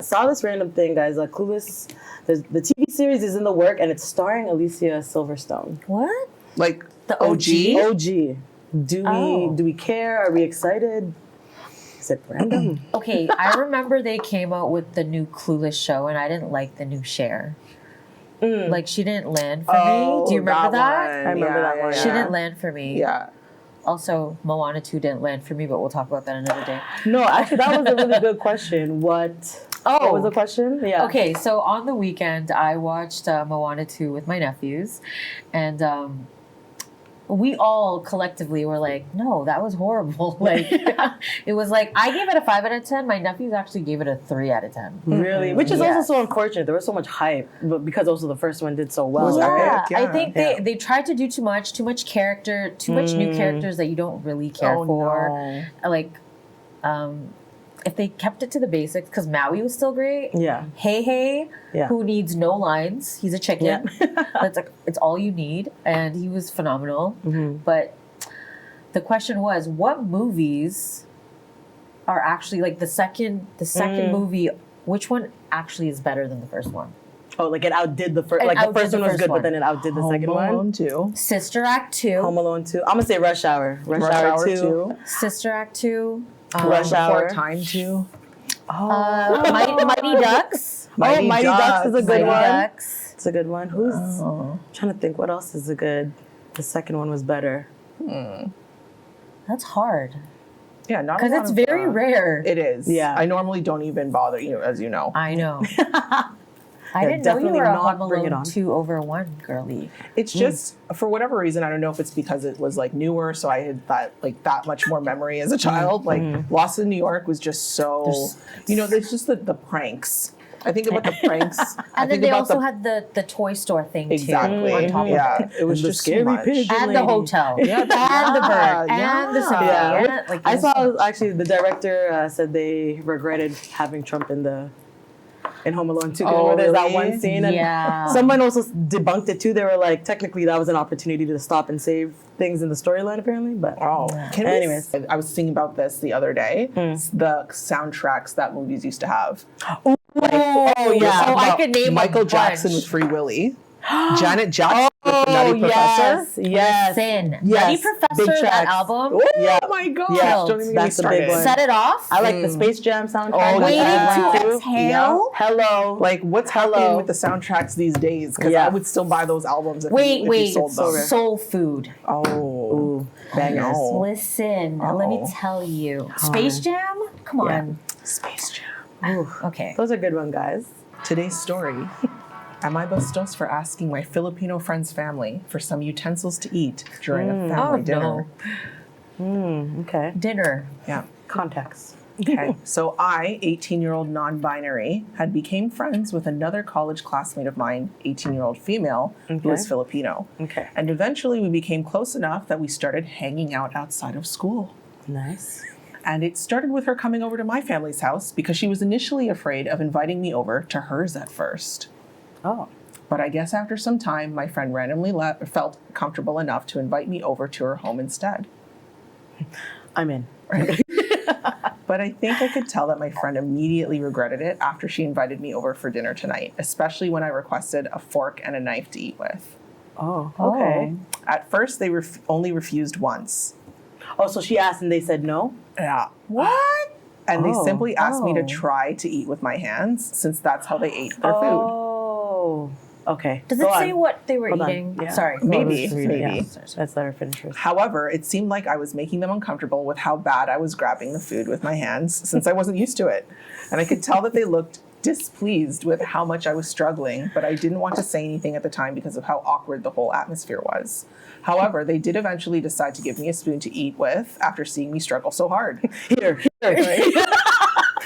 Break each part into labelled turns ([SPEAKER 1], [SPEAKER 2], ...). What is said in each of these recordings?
[SPEAKER 1] Saw this random thing, guys. Clueless, the TV series is in the work, and it's starring Alicia Silverstone.
[SPEAKER 2] What?
[SPEAKER 3] Like
[SPEAKER 2] The OG?
[SPEAKER 1] OG. Do we care? Are we excited? Is it random?
[SPEAKER 2] Okay, I remember they came out with the new Clueless show, and I didn't like the new Cher. Like, she didn't land for me. Do you remember that?
[SPEAKER 1] I remember that one.
[SPEAKER 2] She didn't land for me.
[SPEAKER 3] Yeah.
[SPEAKER 2] Also, Moana 2 didn't land for me, but we'll talk about that another day.
[SPEAKER 1] No, actually, that was a really good question. What was the question? Yeah.
[SPEAKER 2] Okay, so on the weekend, I watched Moana 2 with my nephews, and we all collectively were like, no, that was horrible. Like, it was like, I gave it a 5 out of 10. My nephews actually gave it a 3 out of 10.
[SPEAKER 1] Really? Which is also so unfortunate. There was so much hype, but because also the first one did so well.
[SPEAKER 2] Yeah,
[SPEAKER 3] Yeah.
[SPEAKER 2] I think they tried to do too much character, too much new characters that you don't really care for.
[SPEAKER 3] No.
[SPEAKER 2] Like, if they kept it to the basics, because Maui was still great.
[SPEAKER 1] Yeah.
[SPEAKER 2] Hey,
[SPEAKER 1] Yeah.
[SPEAKER 2] who needs no lines. He's a chicken. That's like, it's all you need. And he was phenomenal. But the question was, what movies are actually like the second movie, which one actually is better than the first one?
[SPEAKER 1] Oh, like it outdid the first. Like the first one was good, but then it outdid the second one.
[SPEAKER 3] Home Alone 2.
[SPEAKER 2] Sister Act 2.
[SPEAKER 1] Home Alone 2. I'm gonna say Rush Hour. Rush Hour 2.
[SPEAKER 2] Sister Act 2.
[SPEAKER 1] Rush Hour.
[SPEAKER 3] Before Time 2.
[SPEAKER 2] Mighty Ducks.
[SPEAKER 1] Mighty Ducks is a good
[SPEAKER 2] Mighty
[SPEAKER 1] one.
[SPEAKER 2] Ducks.
[SPEAKER 1] It's a good one. Trying to think what else is a good. The second one was better.
[SPEAKER 2] That's hard.
[SPEAKER 3] Yeah, not
[SPEAKER 2] Because it's very rare.
[SPEAKER 3] It is.
[SPEAKER 1] Yeah.
[SPEAKER 3] I normally don't even bother, as you know.
[SPEAKER 2] I know. I didn't know you
[SPEAKER 1] definitely
[SPEAKER 2] were a
[SPEAKER 1] not
[SPEAKER 2] Home
[SPEAKER 1] bring it
[SPEAKER 2] Alone
[SPEAKER 1] on.
[SPEAKER 2] 2 over 1 girly.
[SPEAKER 3] It's just, for whatever reason, I don't know if it's because it was like newer, so I had that much more memory as a child. Like Lost in New York was just so, there's just the pranks. I think about the pranks.
[SPEAKER 2] And then they also had the toy store thing
[SPEAKER 3] exactly.
[SPEAKER 2] too. On top of it.
[SPEAKER 3] It was
[SPEAKER 1] The
[SPEAKER 3] just
[SPEAKER 1] scary
[SPEAKER 3] too much.
[SPEAKER 1] pigeon
[SPEAKER 2] And the
[SPEAKER 1] lady.
[SPEAKER 2] hotel.
[SPEAKER 3] Yeah,
[SPEAKER 2] And the bird.
[SPEAKER 3] yeah.
[SPEAKER 2] And the symphony.
[SPEAKER 1] Yeah.
[SPEAKER 2] And, like,
[SPEAKER 1] I saw actually the director said they regretted having Trump in Home Alone 2.
[SPEAKER 3] Oh,
[SPEAKER 1] Where there's that
[SPEAKER 3] really?
[SPEAKER 1] one scene. And
[SPEAKER 2] Yeah.
[SPEAKER 1] someone also debunked it too. They were like, technically that was an opportunity to stop and save things in the storyline apparently. But
[SPEAKER 3] Anyways, I was thinking about this the other day. The soundtracks that movies used to have.
[SPEAKER 2] Oh, yeah. Oh, I could name
[SPEAKER 3] Michael
[SPEAKER 2] a
[SPEAKER 3] Jackson
[SPEAKER 2] bunch.
[SPEAKER 3] with Free Willy. Janet Jackson with the Nutty Professor.
[SPEAKER 1] Yes.
[SPEAKER 2] Listen,
[SPEAKER 1] Yes.
[SPEAKER 2] Nutty
[SPEAKER 1] Big
[SPEAKER 2] Professor, that
[SPEAKER 1] tracks.
[SPEAKER 2] album.
[SPEAKER 3] Oh
[SPEAKER 1] Yeah.
[SPEAKER 3] my gosh.
[SPEAKER 1] Yeah.
[SPEAKER 3] Don't even get me
[SPEAKER 1] That's the big
[SPEAKER 3] started.
[SPEAKER 1] one.
[SPEAKER 2] Set It Off.
[SPEAKER 1] I like the Space Jam soundtrack.
[SPEAKER 3] Oh,
[SPEAKER 2] Waiting
[SPEAKER 3] yeah.
[SPEAKER 2] to Exhale.
[SPEAKER 1] Hello.
[SPEAKER 3] Like, what's happening with the soundtracks these days? Because I would still buy those albums if you sold them.
[SPEAKER 2] Soul Food.
[SPEAKER 3] Oh.
[SPEAKER 1] Bangers.
[SPEAKER 3] No.
[SPEAKER 2] Listen, let me tell you. Space Jam? Come on.
[SPEAKER 3] Space Jam.
[SPEAKER 2] Okay.
[SPEAKER 1] Those are good ones, guys.
[SPEAKER 3] Today's story. Am I Bastos for asking my Filipino friend's family for some utensils to eat during a family dinner?
[SPEAKER 1] Okay.
[SPEAKER 2] Dinner.
[SPEAKER 3] Yeah.
[SPEAKER 1] Context.
[SPEAKER 3] Okay. So I, 18-year-old non-binary, had became friends with another college classmate of mine, 18-year-old female, who is Filipino.
[SPEAKER 1] Okay.
[SPEAKER 3] And eventually we became close enough that we started hanging out outside of school.
[SPEAKER 1] Nice.
[SPEAKER 3] And it started with her coming over to my family's house because she was initially afraid of inviting me over to hers at first.
[SPEAKER 1] Oh.
[SPEAKER 3] But I guess after some time, my friend randomly felt comfortable enough to invite me over to her home instead.
[SPEAKER 1] I'm in.
[SPEAKER 3] But I think I could tell that my friend immediately regretted it after she invited me over for dinner tonight, especially when I requested a fork and a knife to eat with.
[SPEAKER 1] Oh, okay.
[SPEAKER 3] At first, they only refused once.
[SPEAKER 1] Oh, so she asked and they said no?
[SPEAKER 3] Yeah.
[SPEAKER 2] What?
[SPEAKER 3] And they simply asked me to try to eat with my hands, since that's how they ate their food.
[SPEAKER 1] Oh, okay.
[SPEAKER 2] Does
[SPEAKER 1] Go
[SPEAKER 2] it say
[SPEAKER 1] on.
[SPEAKER 2] what they were
[SPEAKER 1] Hold on.
[SPEAKER 2] eating?
[SPEAKER 1] Yeah.
[SPEAKER 2] Sorry.
[SPEAKER 3] Maybe.
[SPEAKER 1] Yeah. Let's let her finish first.
[SPEAKER 3] However, it seemed like I was making them uncomfortable with how bad I was grabbing the food with my hands, since I wasn't used to it. And I could tell that they looked displeased with how much I was struggling, but I didn't want to say anything at the time because of how awkward the whole atmosphere was. However, they did eventually decide to give me a spoon to eat with after seeing me struggle so hard.
[SPEAKER 1] Here.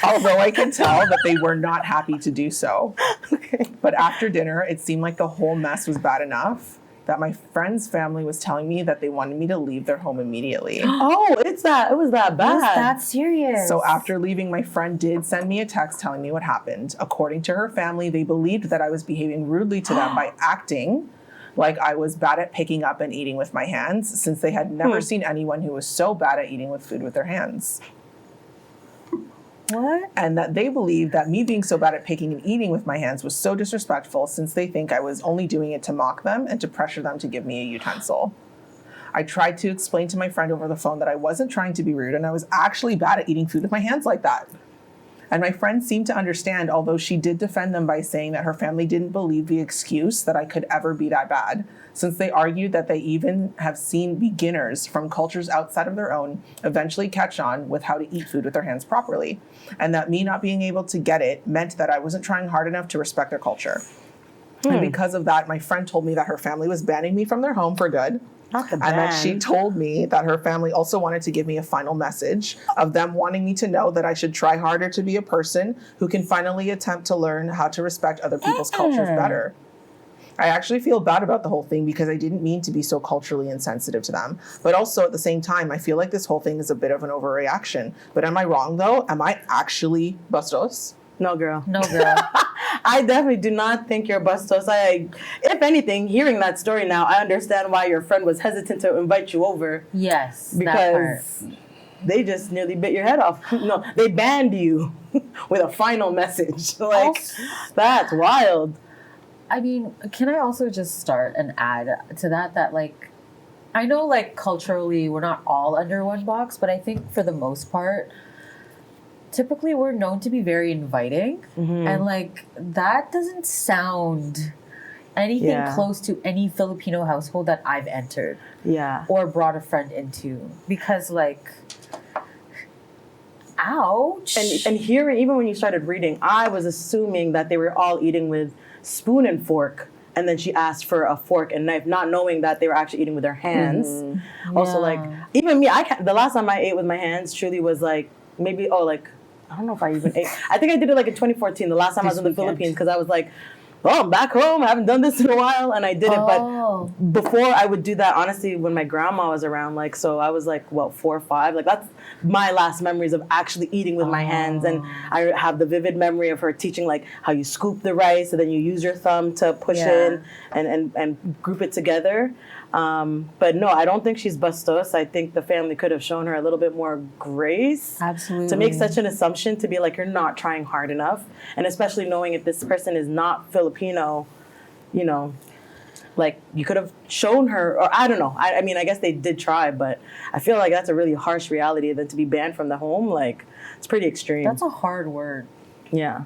[SPEAKER 3] Although I could tell that they were not happy to do so.
[SPEAKER 1] Okay.
[SPEAKER 3] But after dinner, it seemed like the whole mess was bad enough that my friend's family was telling me that they wanted me to leave their home immediately.
[SPEAKER 1] Oh, it was that bad.
[SPEAKER 2] Was that serious?
[SPEAKER 3] So after leaving, my friend did send me a text telling me what happened. According to her family, they believed that I was behaving rudely to them by acting like I was bad at picking up and eating with my hands, since they had never seen anyone who was so bad at eating with food with their hands.
[SPEAKER 2] What?
[SPEAKER 3] And that they believe that me being so bad at picking and eating with my hands was so disrespectful, since they think I was only doing it to mock them and to pressure them to give me a utensil. I tried to explain to my friend over the phone that I wasn't trying to be rude and I was actually bad at eating food with my hands like that. And my friend seemed to understand, although she did defend them by saying that her family didn't believe the excuse that I could ever be that bad, since they argued that they even have seen beginners from cultures outside of their own eventually catch on with how to eat food with their hands properly, and that me not being able to get it meant that I wasn't trying hard enough to respect their culture. And because of that, my friend told me that her family was banning me from their home for good.
[SPEAKER 1] Not the
[SPEAKER 3] And that she
[SPEAKER 1] band.
[SPEAKER 3] told me that her family also wanted to give me a final message of them wanting me to know that I should try harder to be a person who can finally attempt to learn how to respect other people's cultures better. I actually feel bad about the whole thing because I didn't mean to be so culturally insensitive to them. But also at the same time, I feel like this whole thing is a bit of an overreaction. But am I wrong though? Am I actually Bastos?
[SPEAKER 1] No, girl.
[SPEAKER 2] No, girl.
[SPEAKER 1] I definitely do not think you're Bastos. If anything, hearing that story now, I understand why your friend was hesitant to invite you over.
[SPEAKER 2] Yes, that part.
[SPEAKER 1] Because they just nearly bit your head off. No, they banned you with a final message. Like, that's wild.
[SPEAKER 2] I mean, can I also just start and add to that, like, I know, like, culturally we're not all under one box, but I think for the most part, typically we're known to be very inviting. And, like, that doesn't sound anything close to any Filipino household that I've entered
[SPEAKER 1] Yeah.
[SPEAKER 2] or brought a friend into. Because, like, ouch.
[SPEAKER 1] And hearing, even when you started reading, I was assuming that they were all eating with spoon and fork. And then she asked for a fork and knife, not knowing that they were actually eating with their hands. Also, like, even me, the last time I ate with my hands truly was like, maybe, I don't know if I even ate. I think I did it like in 2014, the last time I was in the Philippines, because I was like, I'm back home. I haven't done this in a while. And I did it. But before I would do that, honestly, when my grandma was around, like, so I was like, 4 or 5. Like, that's my last memories of actually eating with my hands. And I have the vivid memory of her teaching, like, how you scoop the rice and then you use your thumb to push in and group it together. But no, I don't think she's Bastos. I think the family could have shown her a little bit more grace.
[SPEAKER 2] Absolutely.
[SPEAKER 1] To make such an assumption, to be like, you're not trying hard enough. And especially knowing if this person is not Filipino, you know, like, you could have shown her, or I don't know. I mean, I guess they did try, but I feel like that's a really harsh reality. Then to be banned from the home, like, it's pretty extreme.
[SPEAKER 2] That's a hard word.
[SPEAKER 1] Yeah.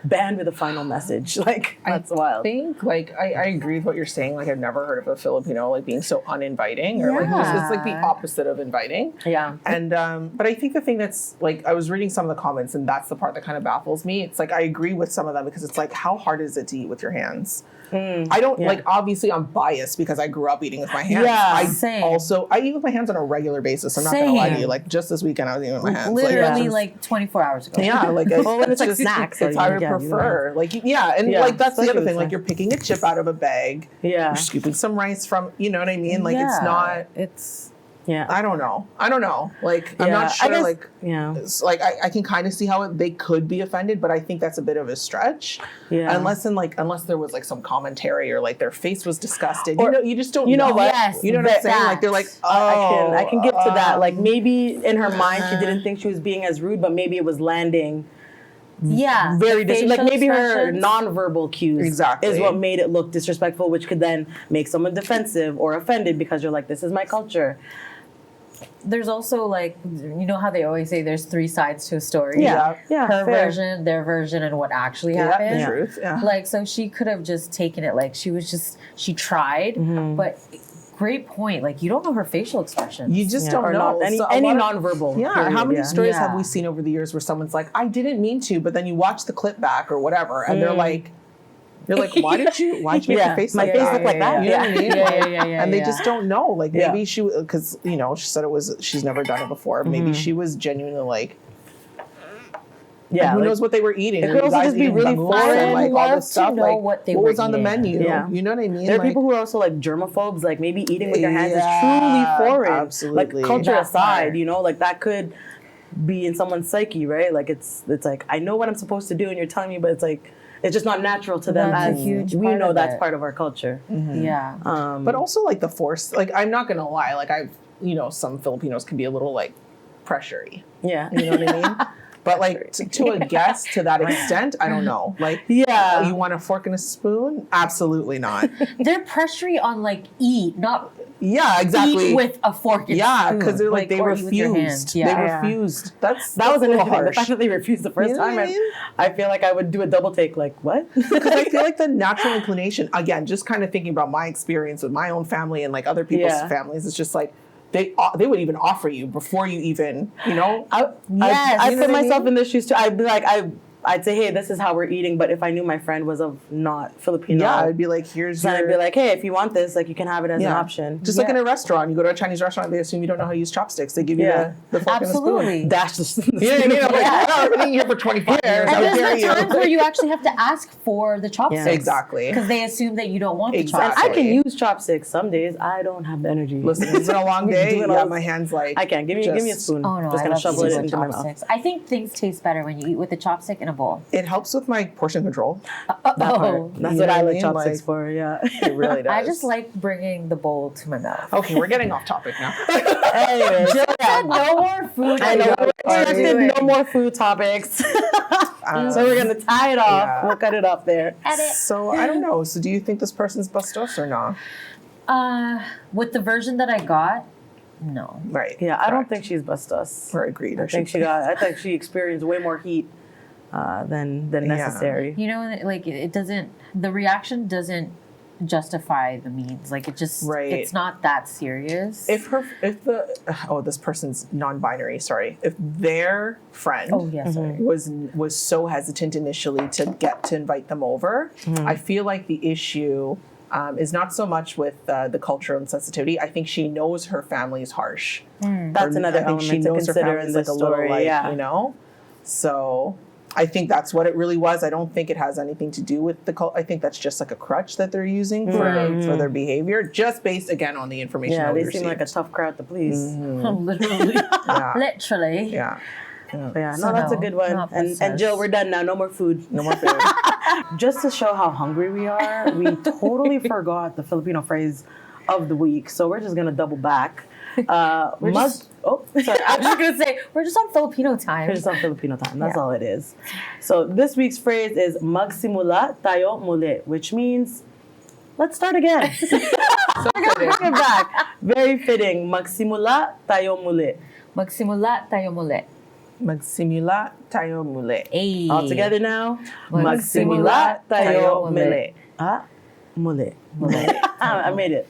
[SPEAKER 1] Banned with a final message. Like, that's wild.
[SPEAKER 3] I think, like, I agree with what you're saying. Like, I've never heard of a Filipino, like, being so uninviting, or like, it's like the opposite of inviting.
[SPEAKER 1] Yeah.
[SPEAKER 3] And, but I think the thing that's, like, I was reading some of the comments, and that's the part that kind of baffles me. It's like, I agree with some of them, because it's like, how hard is it to eat with your hands? I don't, like, obviously I'm biased because I grew up eating with my hands.
[SPEAKER 1] Yeah,
[SPEAKER 2] same.
[SPEAKER 3] I eat with my hands on a regular basis. I'm not going to lie to you. Like, just this weekend I was eating with my hands.
[SPEAKER 2] Literally,
[SPEAKER 3] like,
[SPEAKER 2] like 24 hours ago.
[SPEAKER 3] yeah, like,
[SPEAKER 1] when it's like snacks,
[SPEAKER 3] It's
[SPEAKER 1] like,
[SPEAKER 3] I would prefer. Like, and like, that's the
[SPEAKER 1] especially
[SPEAKER 3] other
[SPEAKER 1] with
[SPEAKER 3] thing. Like,
[SPEAKER 1] snacks.
[SPEAKER 3] you're picking a chip out of a bag.
[SPEAKER 1] Yeah.
[SPEAKER 3] You're scooping some rice from, you know what I mean? Like, it's not,
[SPEAKER 1] Yeah.
[SPEAKER 3] I don't know. Like, I'm
[SPEAKER 1] Yeah,
[SPEAKER 3] not
[SPEAKER 1] I
[SPEAKER 3] sure,
[SPEAKER 1] guess-
[SPEAKER 3] like,
[SPEAKER 1] yeah.
[SPEAKER 3] it's like, I can kind of see how they could be offended, but I think that's a bit of a stretch.
[SPEAKER 1] Yeah.
[SPEAKER 3] Unless there was like some commentary or like their face was disgusted.
[SPEAKER 1] Or-
[SPEAKER 3] you just don't
[SPEAKER 1] you know
[SPEAKER 3] know.
[SPEAKER 1] what?
[SPEAKER 2] Yes,
[SPEAKER 3] You know what I'm saying? Like, they're like, oh.
[SPEAKER 1] I can get to that. Like, maybe in her mind she didn't think she was being as rude, but maybe it was landing
[SPEAKER 2] Yeah.
[SPEAKER 1] very
[SPEAKER 2] the
[SPEAKER 1] like, maybe
[SPEAKER 2] facial
[SPEAKER 1] her
[SPEAKER 2] expressions.
[SPEAKER 1] nonverbal cues
[SPEAKER 3] Exactly.
[SPEAKER 1] is what made it look disrespectful, which could then make someone defensive or offended because you're like, this is my culture.
[SPEAKER 2] There's also, like, you know how they always say there's 3 sides to a story?
[SPEAKER 1] Yeah.
[SPEAKER 2] Her
[SPEAKER 1] fair.
[SPEAKER 2] version, their version, and what actually
[SPEAKER 3] Yeah,
[SPEAKER 2] happened.
[SPEAKER 3] the truth. Yeah.
[SPEAKER 2] Like, so she could have just taken it like she tried, but great point. Like, you don't know her facial expressions.
[SPEAKER 3] You just
[SPEAKER 1] Yeah,
[SPEAKER 3] don't
[SPEAKER 1] or
[SPEAKER 3] know.
[SPEAKER 1] not, any
[SPEAKER 3] So a lot of-
[SPEAKER 1] nonverbal.
[SPEAKER 3] Yeah,
[SPEAKER 1] period,
[SPEAKER 3] how many
[SPEAKER 1] yeah.
[SPEAKER 3] stories have
[SPEAKER 2] Yeah.
[SPEAKER 3] we seen over the years where someone's like, I didn't mean to, but then you watch the clip back or whatever, and they're like, why'd you make your face
[SPEAKER 1] my
[SPEAKER 3] like
[SPEAKER 1] face
[SPEAKER 3] that?
[SPEAKER 1] looked like that.
[SPEAKER 3] You know what I mean?
[SPEAKER 2] Yeah,
[SPEAKER 3] And they
[SPEAKER 2] yeah.
[SPEAKER 3] just don't know. Like,
[SPEAKER 1] Yeah.
[SPEAKER 3] maybe she, because, you know, she said she's never done it before. Maybe she was genuinely like,
[SPEAKER 1] Yeah.
[SPEAKER 3] who
[SPEAKER 1] like,
[SPEAKER 3] knows what they were eating?
[SPEAKER 1] it
[SPEAKER 3] and
[SPEAKER 1] could
[SPEAKER 3] you
[SPEAKER 1] also
[SPEAKER 3] guys
[SPEAKER 1] just be
[SPEAKER 3] eating
[SPEAKER 1] really
[SPEAKER 3] bangus
[SPEAKER 1] foreign.
[SPEAKER 3] and, like, all
[SPEAKER 2] Love
[SPEAKER 3] this
[SPEAKER 2] to
[SPEAKER 3] stuff.
[SPEAKER 2] know
[SPEAKER 3] Like,
[SPEAKER 2] what they
[SPEAKER 3] what
[SPEAKER 2] were
[SPEAKER 3] was on the
[SPEAKER 2] eating.
[SPEAKER 3] menu?
[SPEAKER 1] Yeah.
[SPEAKER 3] You know what I mean?
[SPEAKER 1] There are
[SPEAKER 3] Like,
[SPEAKER 1] people who are also like germaphobes, like maybe eating with your hands
[SPEAKER 3] Yeah,
[SPEAKER 1] is truly foreign.
[SPEAKER 3] absolutely.
[SPEAKER 1] Like, culture
[SPEAKER 2] That
[SPEAKER 1] aside,
[SPEAKER 2] part.
[SPEAKER 1] you know, like, that could be in someone's psyche, right? Like, it's like, I know what I'm supposed to do and you're telling me, but it's like, it's just not natural to them
[SPEAKER 2] That's a
[SPEAKER 1] as
[SPEAKER 2] huge
[SPEAKER 1] we
[SPEAKER 2] part
[SPEAKER 1] know
[SPEAKER 2] of
[SPEAKER 1] that's
[SPEAKER 2] it.
[SPEAKER 1] part of our culture.
[SPEAKER 2] Yeah.
[SPEAKER 3] but also, like, the force, like, I'm not gonna lie, like, some Filipinos can be a liture, like, pressury.
[SPEAKER 1] Yeah.
[SPEAKER 3] You know what I mean? But like to a guest to that extent, I don't know. Like,
[SPEAKER 1] Yeah.
[SPEAKER 3] you want a fork and a spoon? Absolutely not.
[SPEAKER 2] They're pressuring on like eat, not
[SPEAKER 3] Yeah, exactly.
[SPEAKER 2] eat with a fork and
[SPEAKER 3] yeah,
[SPEAKER 2] spoon.
[SPEAKER 3] because they're like they
[SPEAKER 2] or eat with your hands.
[SPEAKER 3] refused. They
[SPEAKER 2] Yeah.
[SPEAKER 3] refused.
[SPEAKER 1] That was an
[SPEAKER 3] a little
[SPEAKER 1] interesting. The
[SPEAKER 3] harsh.
[SPEAKER 1] fact that they refused the first
[SPEAKER 3] You know
[SPEAKER 1] time,
[SPEAKER 3] what I mean?
[SPEAKER 1] I feel like I would do a double take. Like what?
[SPEAKER 3] Because I feel like the natural inclination, again, just kind of thinking about my experience with my own family and like other people's
[SPEAKER 1] Yeah.
[SPEAKER 3] families, it's just like they would even offer you before you even, you know.
[SPEAKER 1] I
[SPEAKER 2] Yes.
[SPEAKER 1] put
[SPEAKER 3] You know what I
[SPEAKER 1] myself
[SPEAKER 3] mean?
[SPEAKER 1] in their shoes too. I'd be like, I'd say, hey, this is how we're eating. But if I knew my friend was of not Filipino,
[SPEAKER 3] Yeah, I'd be like, here's
[SPEAKER 1] then
[SPEAKER 3] your.
[SPEAKER 1] I'd be like, hey, if you want this, like you can have it as an
[SPEAKER 3] Yeah.
[SPEAKER 1] option.
[SPEAKER 3] Just like in a restaurant, you go to a Chinese restaurant, they assume you don't know how to use chopsticks. They give you
[SPEAKER 1] Yeah.
[SPEAKER 3] the fork
[SPEAKER 2] Absolutely.
[SPEAKER 1] Dash the
[SPEAKER 3] and the spoon. Yeah, like,
[SPEAKER 2] Yeah.
[SPEAKER 3] I've been here for 25 years.
[SPEAKER 2] And
[SPEAKER 3] How
[SPEAKER 2] there's
[SPEAKER 3] dare
[SPEAKER 2] the
[SPEAKER 3] you?
[SPEAKER 2] times where you actually have to ask for the chopsticks.
[SPEAKER 3] Exactly.
[SPEAKER 2] Because they assume that you don't want the
[SPEAKER 3] Exactly.
[SPEAKER 2] chopsticks.
[SPEAKER 1] I can use chopsticks some days. I don't have the energy.
[SPEAKER 3] Listen, it's been a long day.
[SPEAKER 1] Doing
[SPEAKER 3] Yeah,
[SPEAKER 1] all-
[SPEAKER 3] my hands like.
[SPEAKER 1] I can't. Give me a
[SPEAKER 3] just-
[SPEAKER 1] spoon.
[SPEAKER 2] Oh no,
[SPEAKER 1] Just
[SPEAKER 2] I
[SPEAKER 1] gonna
[SPEAKER 2] love
[SPEAKER 1] shovel it
[SPEAKER 2] using
[SPEAKER 1] into my mouth.
[SPEAKER 2] chopsticks. I think things taste better when you eat with a chopstick and a bowl.
[SPEAKER 3] It helps with my portion control.
[SPEAKER 1] That part.
[SPEAKER 2] Oh,
[SPEAKER 1] That's
[SPEAKER 3] You
[SPEAKER 1] what
[SPEAKER 3] know
[SPEAKER 1] I
[SPEAKER 3] what I
[SPEAKER 1] like
[SPEAKER 3] mean?
[SPEAKER 1] chopsticks
[SPEAKER 3] Like-
[SPEAKER 1] for. Yeah.
[SPEAKER 3] It really does.
[SPEAKER 2] I just like bringing the bowl to my mouth.
[SPEAKER 3] Okay, we're getting off topic now.
[SPEAKER 1] Anyway,
[SPEAKER 2] Jill said no more food.
[SPEAKER 1] I know
[SPEAKER 2] What
[SPEAKER 1] we're
[SPEAKER 2] are you
[SPEAKER 1] expecting
[SPEAKER 2] doing?
[SPEAKER 1] no more food topics. So we're gonna tie it off.
[SPEAKER 3] yeah.
[SPEAKER 1] We'll cut it off there.
[SPEAKER 2] Edit.
[SPEAKER 3] So I don't know. So do you think this person's Bastos or not?
[SPEAKER 2] With the version that I got, no.
[SPEAKER 3] Right.
[SPEAKER 1] Yeah, I don't
[SPEAKER 3] correct.
[SPEAKER 1] think she's Bastos.
[SPEAKER 3] We're agreed.
[SPEAKER 1] I think I think she experienced way more heat than necessary.
[SPEAKER 2] You know, like it doesn't. The reaction doesn't justify the means. Like it just.
[SPEAKER 3] Right.
[SPEAKER 2] It's not that serious.
[SPEAKER 3] If this person's non-binary, sorry. If their friend
[SPEAKER 2] Oh yes. sorry.
[SPEAKER 3] was so hesitant initially to invite them over, I feel like the issue is not so much with the cultural insensitivity. I think she knows her family is harsh.
[SPEAKER 1] That's
[SPEAKER 3] Or
[SPEAKER 1] another
[SPEAKER 3] I think
[SPEAKER 1] element
[SPEAKER 3] she
[SPEAKER 1] to
[SPEAKER 3] knows her
[SPEAKER 1] consider
[SPEAKER 3] family's
[SPEAKER 1] in
[SPEAKER 3] like
[SPEAKER 1] this
[SPEAKER 3] a little
[SPEAKER 1] story.
[SPEAKER 3] like,
[SPEAKER 1] Yeah.
[SPEAKER 3] you know. So I think that's what it really was. I don't think it has anything to do with the cult. I think that's just like a crutch that they're using for their behavior, just based again on the information.
[SPEAKER 1] Yeah,
[SPEAKER 3] that we
[SPEAKER 1] they seem like a
[SPEAKER 3] received.
[SPEAKER 1] tough crowd to please.
[SPEAKER 2] Literally.
[SPEAKER 3] Yeah.
[SPEAKER 2] Literally.
[SPEAKER 3] Yeah.
[SPEAKER 1] But yeah,
[SPEAKER 2] So
[SPEAKER 1] no, that's a
[SPEAKER 2] no,
[SPEAKER 1] good one.
[SPEAKER 2] not
[SPEAKER 1] And
[SPEAKER 2] Bastos.
[SPEAKER 1] Jill, we're done now. No more food.
[SPEAKER 3] No more food.
[SPEAKER 1] Just to show how hungry we are, we totally forgot the Filipino phrase of the week. So we're just gonna double back. Sorry.
[SPEAKER 2] I was just gonna say we're just on Filipino time.
[SPEAKER 1] Here's on Filipino time. That's
[SPEAKER 2] Yeah.
[SPEAKER 1] all it is. So this week's phrase is magsimula tayo muli, which means let's start again. Bring it back. Very fitting. Magsimula tayo muli.
[SPEAKER 2] Magsimula tayo muli.
[SPEAKER 3] Magsimula tayo muli.
[SPEAKER 2] Ay.
[SPEAKER 1] All together now.
[SPEAKER 2] Magsimula tayo
[SPEAKER 1] muli. Muli. Muli. I made it.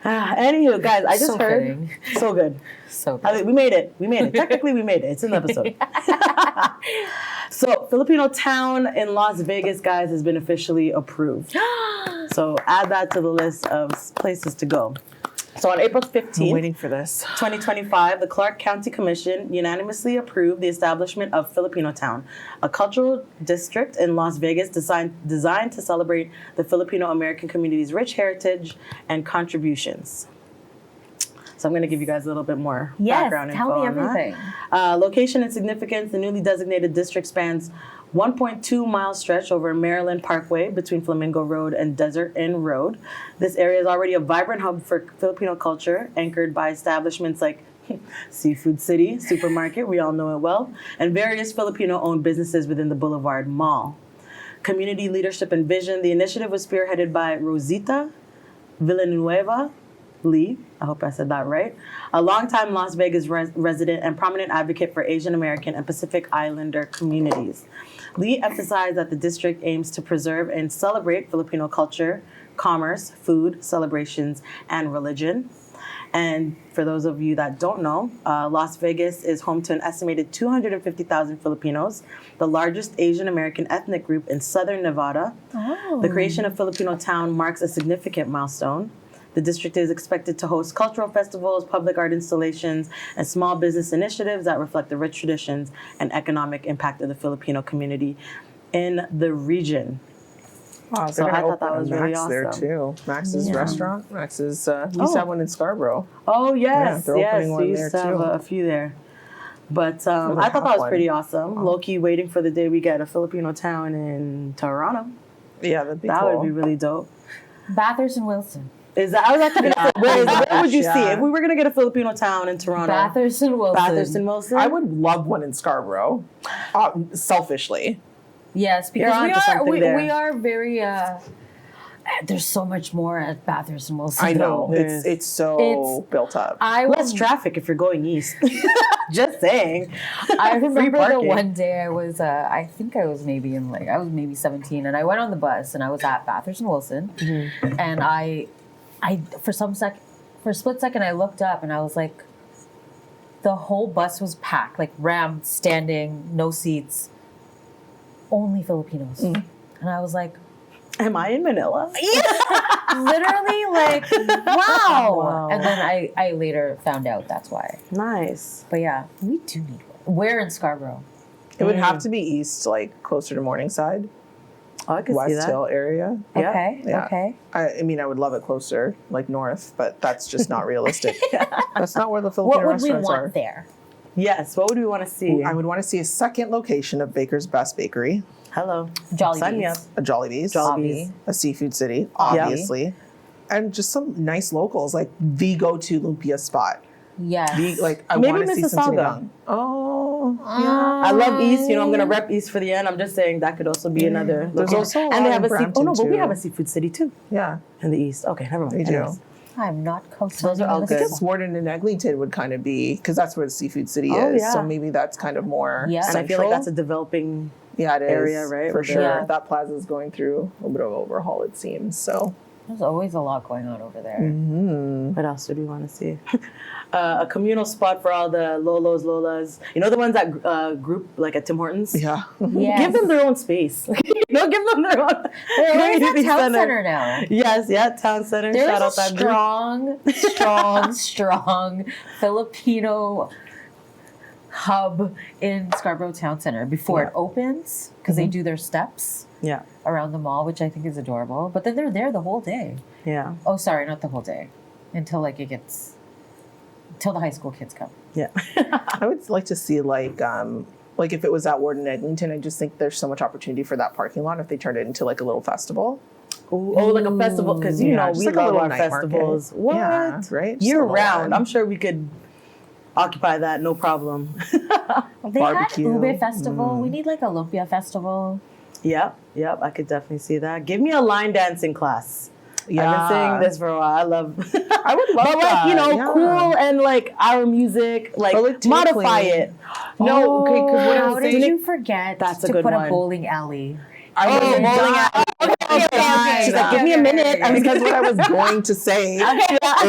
[SPEAKER 1] Anywho, guys, I just
[SPEAKER 2] So
[SPEAKER 1] heard.
[SPEAKER 2] fitting.
[SPEAKER 1] So good.
[SPEAKER 2] So
[SPEAKER 1] I
[SPEAKER 2] good.
[SPEAKER 1] mean, we made it. We made it. Technically, we made it. It's in the episode. So, Filipino Town in Las Vegas, guys, has been officially approved. So, add that to the list of places to go. So, on April
[SPEAKER 3] I'm
[SPEAKER 1] 15th,
[SPEAKER 3] waiting for this.
[SPEAKER 1] 2025, the Clark County Commission unanimously approved the establishment of Filipino Town, a cultural district in Las Vegas designed to celebrate the Filipino American community's rich heritage and contributions. So I'm going to give you guys a little bit more background info
[SPEAKER 2] tell me
[SPEAKER 1] on that.
[SPEAKER 2] everything.
[SPEAKER 1] Location and significance, the newly designated district spans 1.2 mile stretch over Maryland Parkway between Flamingo Road and Desert Inn Road. This area is already a vibrant hub for Filipino culture, anchored by establishments like Seafood City, Supermarket, we all know it well, and various Filipino-owned businesses within the Boulevard Mall. Community leadership and vision, the initiative was spearheaded by Rosita Villanueva Lee, I hope I said that right, a longtime Las Vegas resident and prominent advocate for Asian American and Pacific Islander communities. Lee emphasized that the district aims to preserve and celebrate Filipino culture, commerce, food, celebrations, and religion. And for those of you that don't know, Las Vegas is home to an estimated 250,000 Filipinos, the largest Asian American ethnic group in southern Nevada.
[SPEAKER 2] Oh.
[SPEAKER 1] The creation of Filipino Town marks a significant milestone. The district is expected to host cultural festivals, public art installations, and small business initiatives that reflect the rich traditions and economic impact of the Filipino community in the region.
[SPEAKER 3] Wow,
[SPEAKER 1] So I thought that was really
[SPEAKER 3] Max there
[SPEAKER 1] awesome.
[SPEAKER 3] too. Max's
[SPEAKER 2] Yeah.
[SPEAKER 3] restaurant. Max's. We used to have one in Scarborough.
[SPEAKER 1] Oh, yes,
[SPEAKER 3] they're
[SPEAKER 1] yes.
[SPEAKER 3] opening one
[SPEAKER 1] We used
[SPEAKER 3] there,
[SPEAKER 1] to have
[SPEAKER 3] too.
[SPEAKER 1] a few there. But
[SPEAKER 3] they
[SPEAKER 1] I thought
[SPEAKER 3] have
[SPEAKER 1] that was
[SPEAKER 3] one.
[SPEAKER 1] pretty awesome. Low-key waiting for the day we get a Filipino Town in Toronto.
[SPEAKER 3] Yeah, that'd be
[SPEAKER 1] That
[SPEAKER 3] cool.
[SPEAKER 1] would be really dope.
[SPEAKER 2] Bathurst and Wilson.
[SPEAKER 1] Is that? I was actually gonna say, where would you see
[SPEAKER 3] Yeah.
[SPEAKER 1] it? If we were gonna get a Filipino town in Toronto?
[SPEAKER 2] Bathurst and Wilson.
[SPEAKER 1] Bathurst and Wilson.
[SPEAKER 3] I would love one in Scarborough, selfishly.
[SPEAKER 2] Yes,
[SPEAKER 1] You're
[SPEAKER 2] because
[SPEAKER 1] onto something there.
[SPEAKER 2] we are very. There's so much more at Bathurst and Wilson.
[SPEAKER 3] I know.
[SPEAKER 1] There
[SPEAKER 3] It's so
[SPEAKER 2] It's-
[SPEAKER 3] built up.
[SPEAKER 1] Less traffic if you're going east. Just saying.
[SPEAKER 2] I
[SPEAKER 1] Free
[SPEAKER 2] remember the
[SPEAKER 1] parking.
[SPEAKER 2] one day I was, I think I was maybe I was maybe 17, and I went on the bus, and I was at Bathurst and Wilson, and I for a split second, I looked up, and I was like, the whole bus was packed, like rammed, standing, no seats, only Filipinos, and I was like,
[SPEAKER 1] Am I in Manila?
[SPEAKER 2] literally, like, wow.
[SPEAKER 1] Wow.
[SPEAKER 2] And then I later found out that's why.
[SPEAKER 1] Nice.
[SPEAKER 2] But yeah, we do need one. Where in Scarborough?
[SPEAKER 3] It would have to be east, like closer to Morningside,
[SPEAKER 1] Oh, I could see
[SPEAKER 3] West
[SPEAKER 1] that.
[SPEAKER 3] Hill area.
[SPEAKER 1] Yeah.
[SPEAKER 2] Okay,
[SPEAKER 3] Yeah.
[SPEAKER 2] okay.
[SPEAKER 3] I mean, I would love it closer, like north, but that's just not realistic. That's not where the Filipino
[SPEAKER 2] What would we
[SPEAKER 3] restaurants
[SPEAKER 2] want
[SPEAKER 3] are.
[SPEAKER 2] there?
[SPEAKER 1] Yes. What would we want to see?
[SPEAKER 3] I would want to see a second location of Baker's Best Bakery,
[SPEAKER 1] Hello.
[SPEAKER 2] Jollibee's.
[SPEAKER 1] Sign me up.
[SPEAKER 3] a Jollibee's,
[SPEAKER 1] Jollibee's.
[SPEAKER 3] a seafood city, obviously, and just some nice locals, like the go-to lumpia spot.
[SPEAKER 2] Yes.
[SPEAKER 3] I
[SPEAKER 1] Maybe
[SPEAKER 3] want to see some
[SPEAKER 1] Mississauga.
[SPEAKER 3] sinigang. Oh,
[SPEAKER 1] I love East. You know, I'm gonna rep East for the end. I'm just saying that could also be another.
[SPEAKER 3] There's
[SPEAKER 1] location.
[SPEAKER 3] also a
[SPEAKER 1] and they
[SPEAKER 3] lot
[SPEAKER 1] have
[SPEAKER 3] in
[SPEAKER 1] a seafood. Oh no,
[SPEAKER 3] Brampton,
[SPEAKER 1] but we
[SPEAKER 3] too.
[SPEAKER 1] have a seafood city too
[SPEAKER 3] yeah.
[SPEAKER 1] in the East. Okay, never mind.
[SPEAKER 3] We do.
[SPEAKER 1] Anyways.
[SPEAKER 2] I'm not co-signing.
[SPEAKER 1] Those are all
[SPEAKER 2] this
[SPEAKER 1] good.
[SPEAKER 3] I guess Warden and Eglinton would kind of be, because that's where the seafood city
[SPEAKER 1] Oh,
[SPEAKER 3] is.
[SPEAKER 1] yeah.
[SPEAKER 3] So maybe that's kind of more
[SPEAKER 2] Yeah.
[SPEAKER 1] And I feel like
[SPEAKER 3] central.
[SPEAKER 1] that's a developing.
[SPEAKER 3] yeah, it is,
[SPEAKER 1] area, right,
[SPEAKER 3] For
[SPEAKER 1] with
[SPEAKER 3] sure.
[SPEAKER 2] the-
[SPEAKER 3] That plaza is going through a bit of overhaul, it seems. So
[SPEAKER 2] There's always a lot going on over there.
[SPEAKER 1] What else did we want to see? A communal spot for all the Lolas. You know the ones that group like at Tim Hortons.
[SPEAKER 3] yeah.
[SPEAKER 2] Yes.
[SPEAKER 1] Give them their own space. No, give them their own.
[SPEAKER 2] There's
[SPEAKER 1] community
[SPEAKER 2] a town center now.
[SPEAKER 1] Yes, yeah, town center.
[SPEAKER 2] There's
[SPEAKER 1] Shout
[SPEAKER 2] a
[SPEAKER 1] out that group.
[SPEAKER 2] strong Filipino hub in Scarborough Town Center before it opens, because they do their steps
[SPEAKER 1] Yeah,
[SPEAKER 2] around the mall, which I think is adorable. But then they're there the whole day.
[SPEAKER 1] yeah,
[SPEAKER 2] Oh, sorry, not the whole day. Until until the high school kids come.
[SPEAKER 1] yeah.
[SPEAKER 3] I would like to see like if it was at Warden and Eglinton, I just think there's so much opportunity for that parking lot if they turned it into like a little festival.
[SPEAKER 1] Ooh, oh, like a festival, because you know
[SPEAKER 3] just
[SPEAKER 1] we
[SPEAKER 3] like a
[SPEAKER 1] love
[SPEAKER 3] little
[SPEAKER 1] our
[SPEAKER 3] night market.
[SPEAKER 1] festivals. What?
[SPEAKER 3] Yeah, right? Just a
[SPEAKER 1] Year
[SPEAKER 3] little
[SPEAKER 1] round.
[SPEAKER 3] one.
[SPEAKER 1] I'm sure we could occupy that, no problem.
[SPEAKER 2] They
[SPEAKER 3] Barbecue.
[SPEAKER 2] had Ube Festival. We need like a lumpia festival.
[SPEAKER 1] Yep, I could definitely see that. Give me a line dancing class. I've been
[SPEAKER 3] Yeah.
[SPEAKER 1] saying this for a while. I love.
[SPEAKER 3] I would love
[SPEAKER 1] but like
[SPEAKER 3] that.
[SPEAKER 1] yeah. cool and like our music, like
[SPEAKER 3] Or, like,
[SPEAKER 1] modify
[SPEAKER 3] tinkling.
[SPEAKER 1] it. No, okay, because what
[SPEAKER 2] How
[SPEAKER 1] I'm
[SPEAKER 2] did
[SPEAKER 1] saying.
[SPEAKER 2] you forget
[SPEAKER 1] That's a
[SPEAKER 2] to
[SPEAKER 1] good
[SPEAKER 2] put
[SPEAKER 1] one.
[SPEAKER 2] a bowling alley?
[SPEAKER 3] I
[SPEAKER 1] Oh,
[SPEAKER 3] wasn't
[SPEAKER 1] bowling
[SPEAKER 3] done.
[SPEAKER 1] alley. Okay. She's like, give me a minute.
[SPEAKER 3] And because what I was going to say is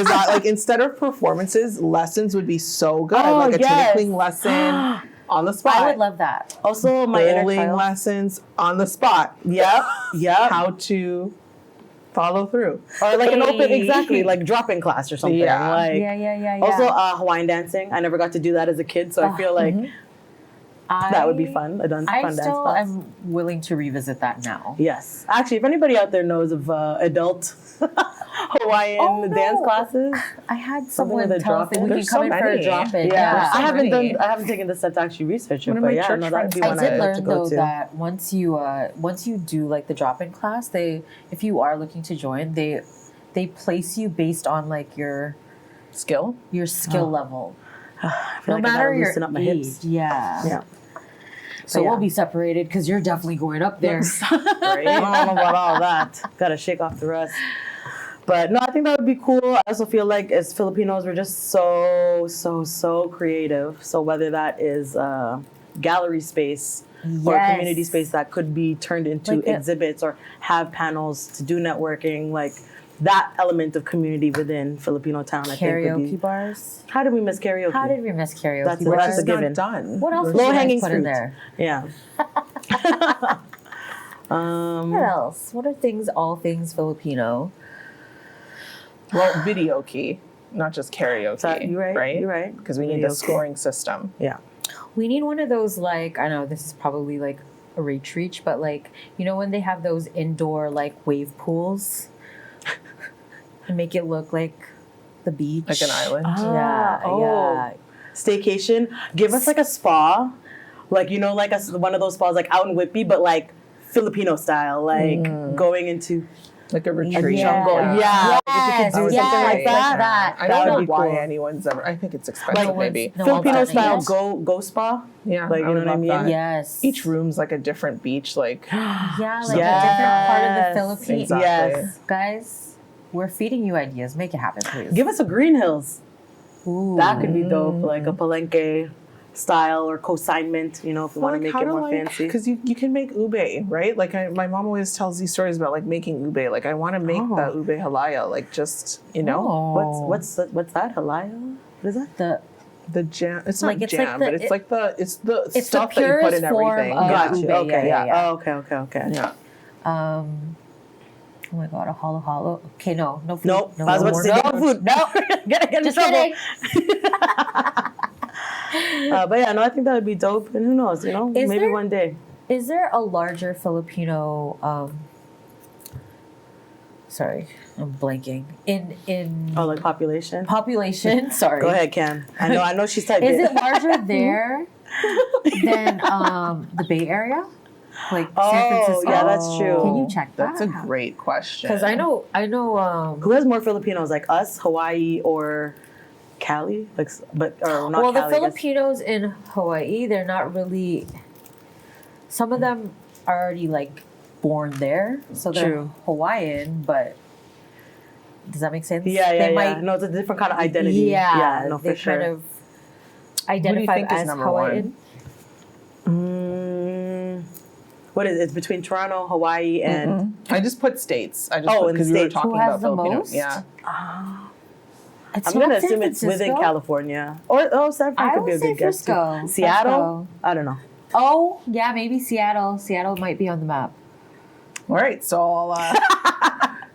[SPEAKER 3] that like instead of performances, lessons would be so good.
[SPEAKER 1] Oh,
[SPEAKER 3] like a
[SPEAKER 1] yes.
[SPEAKER 3] tinkling lesson on the spot.
[SPEAKER 2] I would love that.
[SPEAKER 1] Also, my inner
[SPEAKER 3] bowling
[SPEAKER 1] child.
[SPEAKER 3] lessons on the spot.
[SPEAKER 1] Yep.
[SPEAKER 3] How to follow through.
[SPEAKER 1] Or like an open,
[SPEAKER 2] Hey.
[SPEAKER 1] exactly, like drop-in class or something.
[SPEAKER 3] Yeah.
[SPEAKER 1] Like,
[SPEAKER 2] Yeah.
[SPEAKER 1] Also, Hawaiian dancing. I never got to do that as a kid, so I feel like that would be fun. A fun
[SPEAKER 2] I
[SPEAKER 1] dance
[SPEAKER 2] still
[SPEAKER 1] class.
[SPEAKER 2] am willing to revisit that now.
[SPEAKER 1] Yes. Actually, if anybody out there knows of adult Hawaiian dance classes,
[SPEAKER 2] I had
[SPEAKER 1] Something
[SPEAKER 2] someone
[SPEAKER 1] with a
[SPEAKER 2] tell us that
[SPEAKER 1] drop-in?
[SPEAKER 2] we can
[SPEAKER 3] There's
[SPEAKER 2] come
[SPEAKER 3] so
[SPEAKER 2] in for a
[SPEAKER 3] many.
[SPEAKER 2] drop-in.
[SPEAKER 1] yeah,
[SPEAKER 3] so
[SPEAKER 1] I haven't
[SPEAKER 3] many.
[SPEAKER 1] I haven't taken the set to actually research it,
[SPEAKER 3] One of
[SPEAKER 1] but
[SPEAKER 3] my
[SPEAKER 1] yeah,
[SPEAKER 3] church
[SPEAKER 1] no, that'd be
[SPEAKER 3] friends
[SPEAKER 1] one
[SPEAKER 2] I did
[SPEAKER 1] I'd like to
[SPEAKER 2] learn
[SPEAKER 1] go
[SPEAKER 2] though
[SPEAKER 1] to.
[SPEAKER 2] that once you do like the drop-in class, if you are looking to join, they place you based on like your
[SPEAKER 3] Skill.
[SPEAKER 2] skill level.
[SPEAKER 1] I feel
[SPEAKER 2] No
[SPEAKER 1] like I
[SPEAKER 2] matter
[SPEAKER 1] gotta
[SPEAKER 2] your
[SPEAKER 1] loosen up my
[SPEAKER 2] age.
[SPEAKER 1] hips.
[SPEAKER 2] Yeah.
[SPEAKER 1] Yeah.
[SPEAKER 2] So
[SPEAKER 1] But
[SPEAKER 2] we'll
[SPEAKER 1] yeah.
[SPEAKER 2] be separated because you're definitely going up there.
[SPEAKER 1] Right? I don't know about all that. Gotta shake off the rest. But no, I think that would be cool. I also feel like as Filipinos, we're just so creative. So whether that is gallery space or
[SPEAKER 2] Yes.
[SPEAKER 1] community space that could be turned into
[SPEAKER 2] Like a-
[SPEAKER 1] exhibits or have panels to do networking, like that element of community within Filipino Town, I think would
[SPEAKER 2] Karaoke
[SPEAKER 1] be.
[SPEAKER 2] bars.
[SPEAKER 1] How did we miss karaoke?
[SPEAKER 2] How did we miss karaoke
[SPEAKER 1] That's a-
[SPEAKER 2] bars?
[SPEAKER 1] that's a
[SPEAKER 3] It's not
[SPEAKER 1] given.
[SPEAKER 3] done.
[SPEAKER 2] What else?
[SPEAKER 1] Low
[SPEAKER 2] did you guys
[SPEAKER 1] hanging
[SPEAKER 2] put
[SPEAKER 1] fruit.
[SPEAKER 2] in there?
[SPEAKER 1] Yeah.
[SPEAKER 2] What else? What are all things Filipino?
[SPEAKER 3] Well, video key, not just karaoke.
[SPEAKER 1] So, you're right.
[SPEAKER 3] Right.
[SPEAKER 1] You're right.
[SPEAKER 3] Because we need
[SPEAKER 1] Video
[SPEAKER 3] a
[SPEAKER 1] key.
[SPEAKER 3] scoring system.
[SPEAKER 1] Yeah.
[SPEAKER 2] We need one of those, like, I know this is probably like a reach, but like, you know when they have those indoor like wave pools and make it look like the beach,
[SPEAKER 3] Like an island.
[SPEAKER 2] Yeah,
[SPEAKER 1] Oh.
[SPEAKER 2] yeah.
[SPEAKER 1] Staycation. Give us like a spa, like one of those spas like out in Whitby, but like Filipino style, like going into
[SPEAKER 3] Like a retreat.
[SPEAKER 1] jungle. Yeah. If you could do something like that.
[SPEAKER 3] I
[SPEAKER 1] that
[SPEAKER 3] don't know
[SPEAKER 1] would be
[SPEAKER 3] why
[SPEAKER 1] cool.
[SPEAKER 3] anyone's ever. I think it's expensive, maybe.
[SPEAKER 2] No,
[SPEAKER 1] Filipino
[SPEAKER 2] I'll
[SPEAKER 1] style
[SPEAKER 2] definitely-
[SPEAKER 1] go spa.
[SPEAKER 3] Yeah,
[SPEAKER 1] Like, you know
[SPEAKER 3] would
[SPEAKER 1] what I
[SPEAKER 3] love
[SPEAKER 1] mean?
[SPEAKER 3] that.
[SPEAKER 2] Yes.
[SPEAKER 3] Each room's like a different beach. Like,
[SPEAKER 2] Yeah, like
[SPEAKER 1] Yes.
[SPEAKER 2] a different part of the Philippines.
[SPEAKER 3] Exactly.
[SPEAKER 1] Yes.
[SPEAKER 2] Guys, we're feeding you ideas. Make it happen, please.
[SPEAKER 1] Give us a Green Hills.
[SPEAKER 2] Ooh.
[SPEAKER 1] That could be dope. Like a palenque style or consignment, you know, if you want to make it more fancy.
[SPEAKER 3] Because you can make ube, right? Like my mom always tells these stories about like making ube. Like I want to make the ube halaya. Like just
[SPEAKER 2] Oh.
[SPEAKER 1] What's that? Halaya? What is that?
[SPEAKER 3] the jam. It's
[SPEAKER 2] Like,
[SPEAKER 3] not
[SPEAKER 2] it's
[SPEAKER 3] jam,
[SPEAKER 2] like
[SPEAKER 3] but it's like the
[SPEAKER 2] it's
[SPEAKER 3] stuff
[SPEAKER 2] the
[SPEAKER 3] that you put
[SPEAKER 2] purest
[SPEAKER 3] in
[SPEAKER 2] form
[SPEAKER 3] everything.
[SPEAKER 2] of
[SPEAKER 3] Yeah.
[SPEAKER 2] ube.
[SPEAKER 1] Okay.
[SPEAKER 2] Yeah.
[SPEAKER 1] Oh, okay.
[SPEAKER 3] Yeah.
[SPEAKER 2] Oh my god, a halo halo. Okay, no food.
[SPEAKER 1] Nope.
[SPEAKER 2] No,
[SPEAKER 1] I was about to say no food. No. Get in
[SPEAKER 2] Just
[SPEAKER 1] trouble.
[SPEAKER 2] kidding.
[SPEAKER 1] But yeah, no, I think that would be dope. And who knows, you know,
[SPEAKER 2] Is
[SPEAKER 1] maybe
[SPEAKER 2] there-
[SPEAKER 1] one day.
[SPEAKER 2] Is there a larger Filipino? Sorry, I'm blanking. In
[SPEAKER 1] Oh, like population?
[SPEAKER 2] population. Sorry.
[SPEAKER 1] Go ahead, Cam. I know she's typing.
[SPEAKER 2] Is it larger there than the Bay Area? Like San Francisco?
[SPEAKER 1] yeah, that's true.
[SPEAKER 2] Can you check that?
[SPEAKER 3] That's a great question.
[SPEAKER 2] Because I know.
[SPEAKER 1] Who has more Filipinos, like us, Hawaii, or Cali? Like, or not
[SPEAKER 2] Well,
[SPEAKER 1] Cali.
[SPEAKER 2] the
[SPEAKER 1] I guess.
[SPEAKER 2] Filipinos in Hawaii, they're not really. Some of them are already like born there, so they're
[SPEAKER 1] True.
[SPEAKER 2] Hawaiian. But does that make sense?
[SPEAKER 1] Yeah.
[SPEAKER 2] They might.
[SPEAKER 1] No, it's a different kind of identity.
[SPEAKER 2] Yeah,
[SPEAKER 1] no,
[SPEAKER 2] they
[SPEAKER 1] for sure.
[SPEAKER 2] kind of identify
[SPEAKER 3] think is
[SPEAKER 2] as
[SPEAKER 3] number
[SPEAKER 2] Hawaiian.
[SPEAKER 1] What is it? It's between Toronto, Hawaii, and
[SPEAKER 3] I just put states. I just
[SPEAKER 1] Oh,
[SPEAKER 3] put
[SPEAKER 1] in
[SPEAKER 3] because we were
[SPEAKER 1] states.
[SPEAKER 3] talking
[SPEAKER 2] Who has
[SPEAKER 3] about
[SPEAKER 2] the
[SPEAKER 3] Filipino.
[SPEAKER 2] most?
[SPEAKER 3] Yeah.
[SPEAKER 2] It's
[SPEAKER 1] I'm
[SPEAKER 2] not
[SPEAKER 1] gonna
[SPEAKER 2] San
[SPEAKER 1] assume it's within
[SPEAKER 2] Francisco?
[SPEAKER 1] California. Or San Fran
[SPEAKER 2] I
[SPEAKER 1] could be a
[SPEAKER 2] would say
[SPEAKER 1] good guess. too.
[SPEAKER 2] Frisco.
[SPEAKER 1] Seattle? I don't know.
[SPEAKER 2] Oh, yeah, maybe Seattle. Seattle might be on the map.
[SPEAKER 3] All right. So I'll,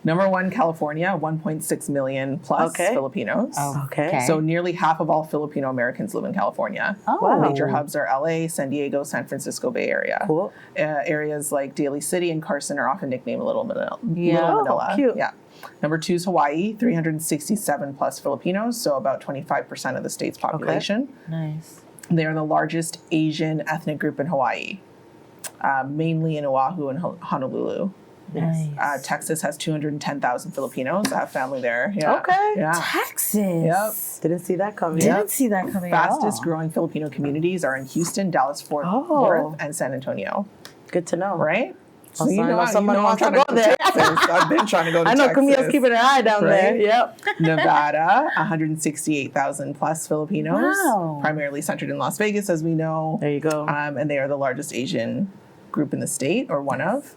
[SPEAKER 3] number one, California, 1.6 million plus
[SPEAKER 1] Okay.
[SPEAKER 3] Filipinos.
[SPEAKER 1] Okay.
[SPEAKER 3] So nearly half of all Filipino Americans live in California.
[SPEAKER 2] Oh.
[SPEAKER 1] Wow.
[SPEAKER 3] Major hubs are LA, San Diego, San Francisco Bay Area.
[SPEAKER 1] Cool.
[SPEAKER 3] Areas like Daly City and Carson are often nicknamed Little Manila.
[SPEAKER 2] Yeah.
[SPEAKER 3] Little
[SPEAKER 1] Oh,
[SPEAKER 3] Manila.
[SPEAKER 1] cute.
[SPEAKER 3] Yeah. Number two is Hawaii, 367 plus Filipinos, so about 25% of the state's population.
[SPEAKER 2] Nice.
[SPEAKER 3] They are the largest Asian ethnic group in Hawaii, mainly in Oahu and Honolulu.
[SPEAKER 2] Nice.
[SPEAKER 3] Texas has 210,000 Filipinos that have family there. Yeah.
[SPEAKER 1] Okay.
[SPEAKER 3] Yeah.
[SPEAKER 2] Texas.
[SPEAKER 3] Yep.
[SPEAKER 1] Didn't see that coming.
[SPEAKER 2] Didn't see that coming at all.
[SPEAKER 3] Fastest growing Filipino communities are in Houston, Dallas, Fort
[SPEAKER 1] Oh.
[SPEAKER 3] Worth, and San Antonio.
[SPEAKER 1] Good to know.
[SPEAKER 3] Right? So
[SPEAKER 1] Also, I know someone
[SPEAKER 3] I'm
[SPEAKER 1] wants to
[SPEAKER 3] trying
[SPEAKER 1] go there.
[SPEAKER 3] Texas. I've been trying to go to
[SPEAKER 1] I know
[SPEAKER 3] Texas.
[SPEAKER 1] Camille's keeping an eye down there.
[SPEAKER 3] Right?
[SPEAKER 1] Yep.
[SPEAKER 3] Nevada, 168,000 plus Filipinos,
[SPEAKER 2] Wow.
[SPEAKER 3] primarily centered in Las Vegas, as we know.
[SPEAKER 1] There you go.
[SPEAKER 3] And they are the largest Asian group in the state, or one of.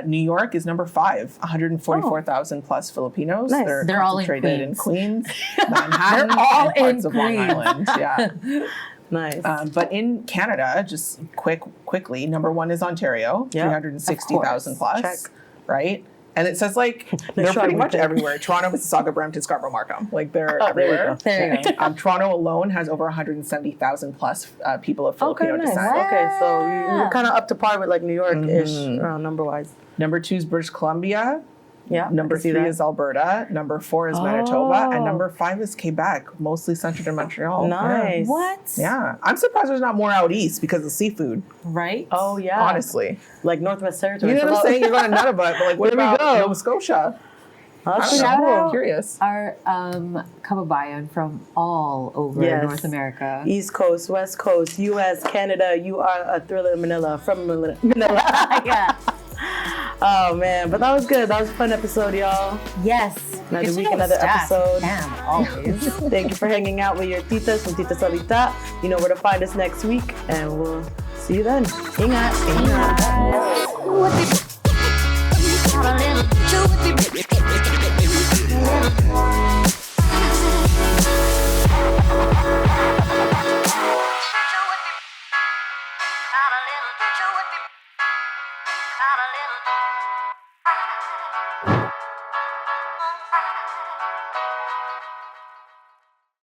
[SPEAKER 3] New York is number 5, 144,000 plus Filipinos.
[SPEAKER 1] Nice.
[SPEAKER 2] They're all in
[SPEAKER 3] concentrated in
[SPEAKER 2] Queens.
[SPEAKER 3] Manhattan,
[SPEAKER 2] They're all
[SPEAKER 3] and parts
[SPEAKER 2] in
[SPEAKER 3] of Long
[SPEAKER 2] Queens.
[SPEAKER 3] Island. Yeah.
[SPEAKER 1] Nice.
[SPEAKER 3] But in Canada, just quickly, number 1 is Ontario,
[SPEAKER 1] Yep.
[SPEAKER 3] 360,000
[SPEAKER 2] Of
[SPEAKER 3] plus,
[SPEAKER 1] Check.
[SPEAKER 3] right? And it says like they're
[SPEAKER 1] sure
[SPEAKER 3] pretty
[SPEAKER 1] we
[SPEAKER 3] much
[SPEAKER 1] did.
[SPEAKER 3] everywhere. Toronto, Mississauga, Brampton, Scarborough, Markham. Like they're
[SPEAKER 1] Oh, there you
[SPEAKER 3] everywhere.
[SPEAKER 1] go.
[SPEAKER 2] There you go.
[SPEAKER 3] Toronto alone has over 170,000 plus people of Filipino
[SPEAKER 1] Okay, nice.
[SPEAKER 3] descent.
[SPEAKER 1] Okay, so you're kind of up to par with like New York-ish number wise.
[SPEAKER 3] Number 2 is British Columbia.
[SPEAKER 1] Yeah.
[SPEAKER 3] Number
[SPEAKER 1] I can see
[SPEAKER 3] 3
[SPEAKER 1] that.
[SPEAKER 3] is Alberta. Number 4 is Manitoba. And
[SPEAKER 1] Oh.
[SPEAKER 3] number 5 is Quebec, mostly centered in Montreal.
[SPEAKER 1] Nice.
[SPEAKER 2] What?
[SPEAKER 3] Yeah. I'm surprised there's not more out east because of seafood,
[SPEAKER 2] Right?
[SPEAKER 1] Oh yeah.
[SPEAKER 3] honestly.
[SPEAKER 1] Like Northwest Territory.
[SPEAKER 3] You know what I'm saying? You're going to Nunavut, but like, what
[SPEAKER 1] There we
[SPEAKER 3] about
[SPEAKER 1] go.
[SPEAKER 3] Nova Scotia?
[SPEAKER 1] Oh, that's
[SPEAKER 3] I
[SPEAKER 1] pretty
[SPEAKER 3] don't
[SPEAKER 2] Shout
[SPEAKER 3] know.
[SPEAKER 1] cool.
[SPEAKER 3] I'm curious.
[SPEAKER 2] Our kababayan from all over
[SPEAKER 1] Yes.
[SPEAKER 2] North America.
[SPEAKER 1] East Coast, West Coast, U.S., Canada. You are a thriller in Manila from Manila.
[SPEAKER 2] yeah.
[SPEAKER 1] Oh man, but that was good. That was a fun episode, y'all.
[SPEAKER 2] Yes.
[SPEAKER 1] Another
[SPEAKER 2] Good to
[SPEAKER 1] week,
[SPEAKER 2] know
[SPEAKER 1] another
[SPEAKER 2] stats.
[SPEAKER 1] episode.
[SPEAKER 2] Damn, always.
[SPEAKER 1] Thank you for hanging out with your titas from Tita Salita. You know where to find us next week, and we'll see you then. Ingat.
[SPEAKER 2] What the